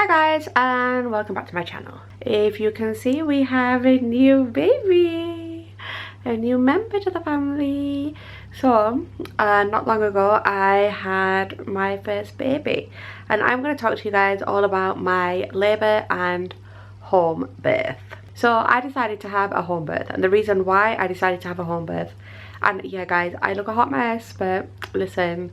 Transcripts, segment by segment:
Hi guys, and welcome back to my channel. If you can see, we have a new baby, a new member to the family. So not long ago I had my first baby, and I'm going to talk to you guys all about my labour and home birth. So I decided to have a home birth, and the reason why I decided to have a home birth, and yeah guys, I look a hot mess, but listen,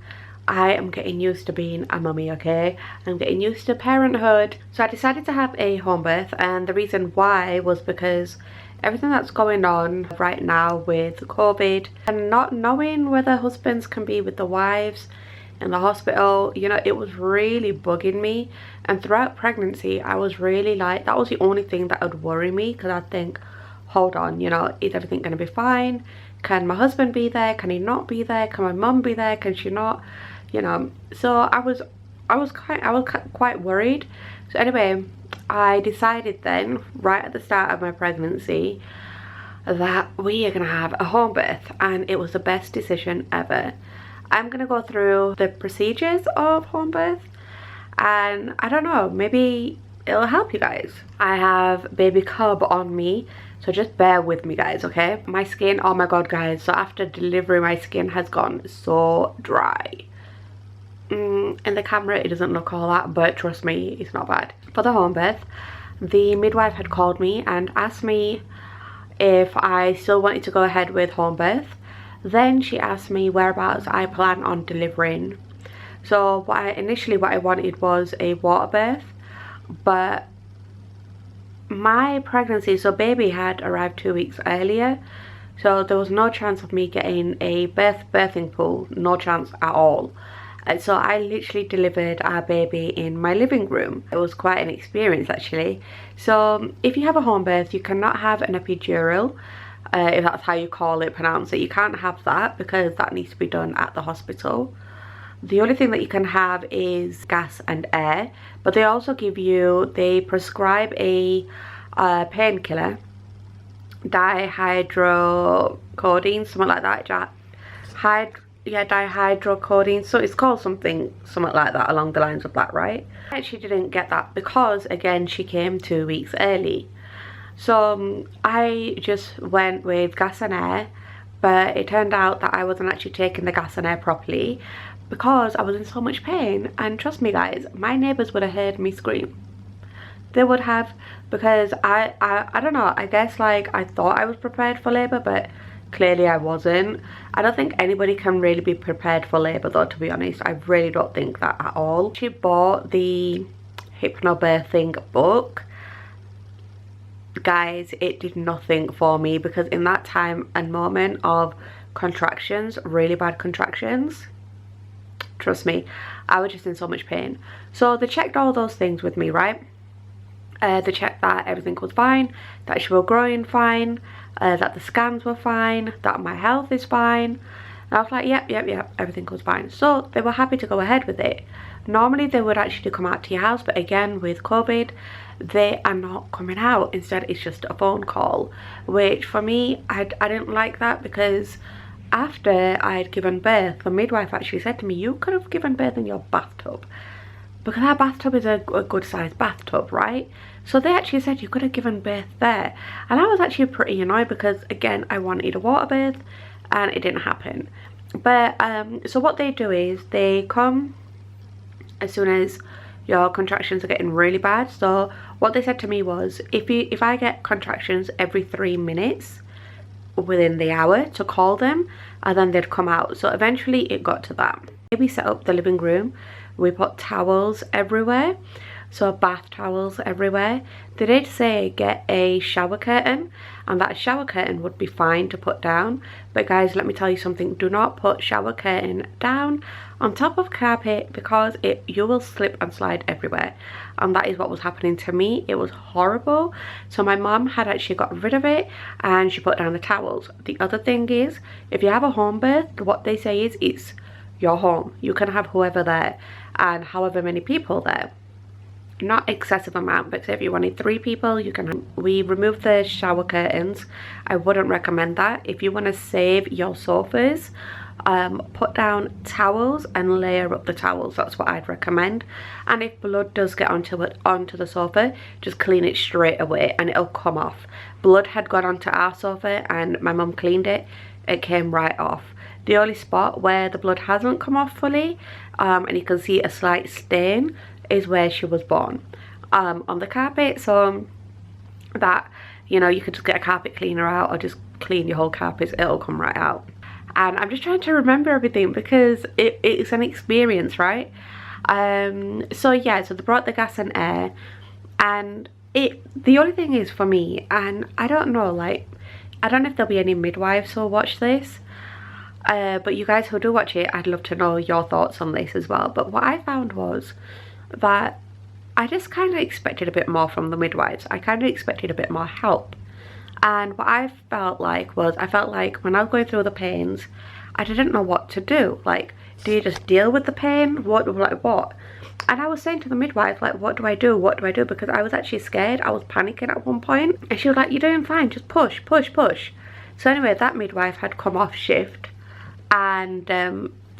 I am getting used to being a mummy, okay? I'm getting used to parenthood. So I decided to have a home birth, and the reason why was because everything that's going on right now with COVID and not knowing whether husbands can be with the wives in the hospital, you know, it was really bugging me. And throughout pregnancy, I was really like, that was the only thing that would worry me, because I'd think, hold on, you know, is everything going to be fine? Can my husband be there? Can he not be there? Can my mum be there? Can she not? You know, so I was quite worried. So anyway, I decided then, right at the start of my pregnancy, that we are gonna have a home birth, and it was the best decision ever. I'm gonna go through the procedures of home birth, and I don't know, maybe it'll help you guys. I have baby cub on me, so just bear with me guys, okay? My skin, oh my god guys, so after delivery my skin has gone so dry. In the camera it doesn't look all that, but trust me, it's not bad. For the home birth, the midwife had called me and asked me if I still wanted to go ahead with home birth. Then she asked me whereabouts I plan on delivering. So initially what I wanted was a water birth, but my pregnancy, so baby had arrived 2 weeks earlier, so there was no chance of me getting a birthing pool, no chance at all. And so I literally delivered our baby in my living room. It was quite an experience actually. So if you have a home birth, you cannot have an epidural, if that's how you pronounce it. You can't have that because that needs to be done at the hospital. The only thing that you can have is gas and air, but they also they prescribe a painkiller, dihydrocodeine, something like that. Dihydrocodeine, so it's called something like that, along the lines of that, right? I actually didn't get that because again she came 2 weeks early, so I just went with gas and air. But it turned out that I wasn't actually taking the gas and air properly because I was in so much pain, and trust me guys, my neighbours would have heard me scream. They would have, because I don't know, I guess like I thought I was prepared for labour, but clearly I wasn't. I don't think anybody can really be prepared for labour though, to be honest. I really don't think that at all. She bought the hypnobirthing book. Guys, it did nothing for me, because in that time and moment of contractions, really bad contractions, trust me, I was just in so much pain. So they checked all those things with me, right? They checked that everything was fine, that she was growing fine, that the scans were fine, that my health is fine. And I was like, yep, everything was fine. So they were happy to go ahead with it. Normally they would actually come out to your house, but again with COVID, they are not coming out. Instead it's just a phone call, which for me, I didn't like that, because after I had given birth, the midwife actually said to me, you could have given birth in your bathtub, because our bathtub is a good sized bathtub, right? So they actually said you could have given birth there. And I was actually pretty annoyed, because again I wanted a water birth and it didn't happen. But so what they do is they come as soon as your contractions are getting really bad. So what they said to me was, if I get contractions every 3 minutes within the hour, to call them, and then they'd come out. So eventually it got to that. We set up the living room. We put towels everywhere, so bath towels everywhere. They did say get a shower curtain, and that shower curtain would be fine to put down. But guys, let me tell you something, do not put shower curtain down on top of carpet, because you will slip and slide everywhere. And that is what was happening to me. It was horrible. So my mum had actually got rid of it, and she put down the towels. The other thing is, if you have a home birth, what they say is it's your home. You can have whoever there and however many people there. Not excessive amount, but say if you wanted 3 people, you can. We removed the shower curtains. I wouldn't recommend that. If you want to save your sofas put down towels and layer up the towels. That's what I'd recommend. And if blood does get onto the sofa, just clean it straight away and it'll come off. Blood had gone onto our sofa and my mum cleaned it. It came right off. The only spot where the blood hasn't come off fully, and you can see a slight stain, is where she was born, on the carpet. So that, you know, you could just get a carpet cleaner out or just clean your whole carpet, it'll come right out. And I'm just trying to remember everything because it's an experience, right? So yeah, so they brought the gas and air, and the only thing is for me, and I don't know, like, I don't know if there'll be any midwives who'll watch this, but you guys who do watch it, I'd love to know your thoughts on this as well. But what I found was that I just kind of expected a bit more from the midwives. I kind of expected a bit more help. And what I felt like was, I felt like when I was going through the pains, I didn't know what to do. Like, do you just deal with the pain? What? And I was saying to the midwife, like, what do I do? What do I do? Because I was actually scared. I was panicking at one point. And she was like, you're doing fine. Just push, push, push. So anyway, that midwife had come off shift. And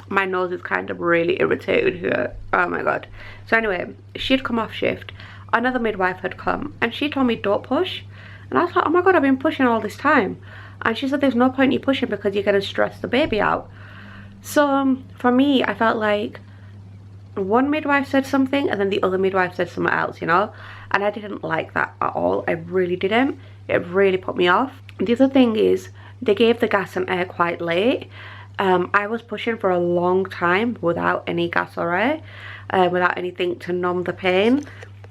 my nose is kind of really irritated here. Oh my God. So anyway, she'd come off shift. Another midwife had come. And she told me, don't push. And I was like, oh my God, I've been pushing all this time. And she said, there's no point in you pushing because you're going to stress the baby out. So for me, I felt like one midwife said something and then the other midwife said something else, you know. And I didn't like that at all. I really didn't. It really put me off. The other thing is, they gave the gas and air quite late. I was pushing for a long time without any gas or air, without anything to numb the pain.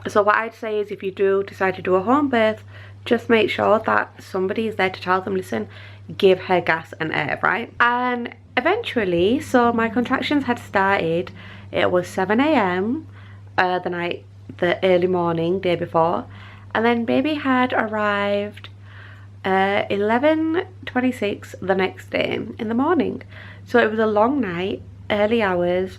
So what I'd say is, if you do decide to do a home birth, just make sure that somebody is there to tell them, listen, give her gas and air, right? And eventually, so my contractions had started. It was 7 AM the early morning, day before. And then baby had arrived 11:26 the next day in the morning. So it was a long night, early hours,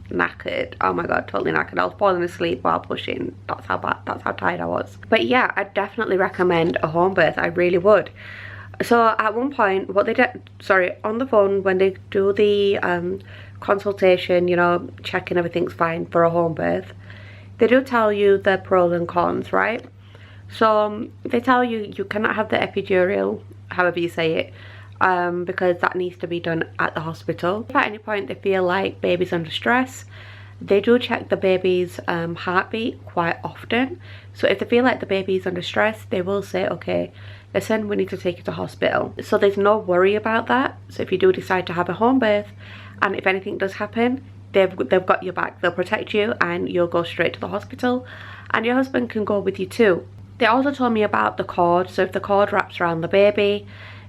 knackered. Oh my God, totally knackered. I was falling asleep while pushing. That's how tired I was. But yeah, I definitely recommend a home birth. I really would. So at one point, what they did, on the phone, when they do the consultation, you know, checking everything's fine for a home birth, they do tell you the pros and cons, right? So they tell you you cannot have the epidural, however you say it, because that needs to be done at the hospital. If at any point they feel like baby's under stress, they do check the baby's heartbeat quite often. So if they feel like the baby's under stress, they will say, okay, listen, we need to take you to hospital. So there's no worry about that. So if you do decide to have a home birth, and if anything does happen, they've got your back. They'll protect you and you'll go straight to the hospital, and your husband can go with you too. They also told me about the cord. So if the cord wraps around the baby,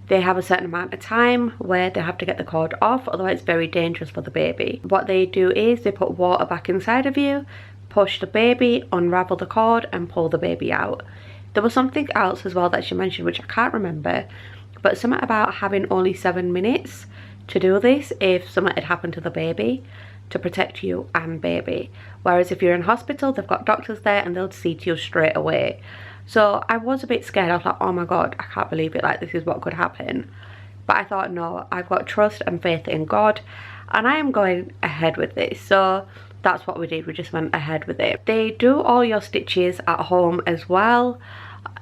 they have a certain amount of time where they have to get the cord off, otherwise it's very dangerous for the baby. What they do is they put water back inside of you, push the baby, unravel the cord and pull the baby out. There was something else as well that she mentioned, which I can't remember, but something about having only 7 minutes to do this if something had happened to the baby, to protect you and baby. Whereas if you're in hospital, they've got doctors there and they'll see to you straight away. So I was a bit scared. I was like, oh my God, I can't believe it. Like, this is what could happen. But I thought, no, I've got trust and faith in God, and I am going ahead with this. So that's what we did. We just went ahead with it. They do all your stitches at home as well,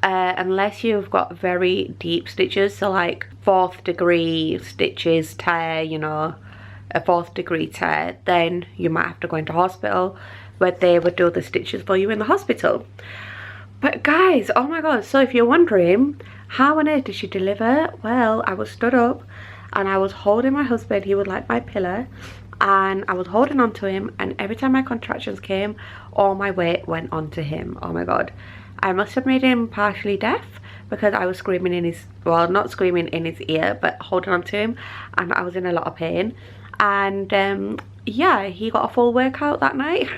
unless you've got very deep stitches. So like 4th degree stitches, tear, you know, a 4th degree tear, then you might have to go into hospital, where they would do the stitches for you in the hospital. But guys, oh my God, so if you're wondering, how on earth did she deliver? Well, I was stood up and I was holding my husband. He was like my pillar, and I was holding on to him, and every time my contractions came, all my weight went onto him. Oh my God. I must have made him partially deaf, because I was screaming in his, well, not screaming in his ear, but holding on to him, and I was in a lot of pain. And yeah, he got a full workout that night.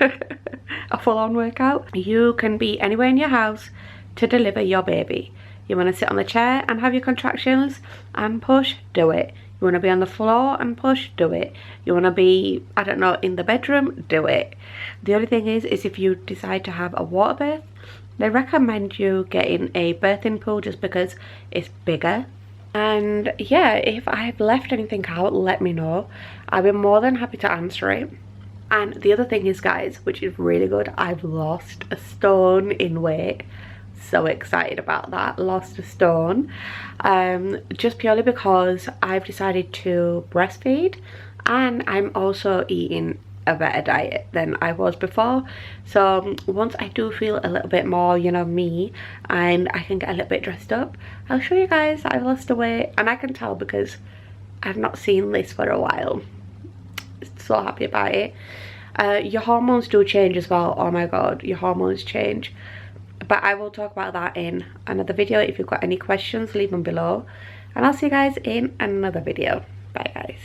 A full-on workout. You can be anywhere in your house to deliver your baby. You want to sit on the chair and have your contractions and push, do it. You want to be on the floor and push, do it. You want to be, I don't know, in the bedroom, do it. The only thing is if you decide to have a water birth, they recommend you getting a birthing pool, just because it's bigger And yeah, if I've left anything out, let me know. I'll be more than happy to answer it. And the other thing is, guys, which is really good, I've lost a stone in weight. So excited about that. Lost a stone, just purely because I've decided to breastfeed, and I'm also eating a better diet than I was before. So once I do feel a little bit more, you know, me, and I can get a little bit dressed up, I'll show you guys that I've lost the weight. And I can tell because I've not seen this for a while. So happy about it. Your hormones do change as well. Oh my god, your hormones change. But I will talk about that in another video. If you've got any questions, leave them below, and I'll see you guys in another video. Bye guys.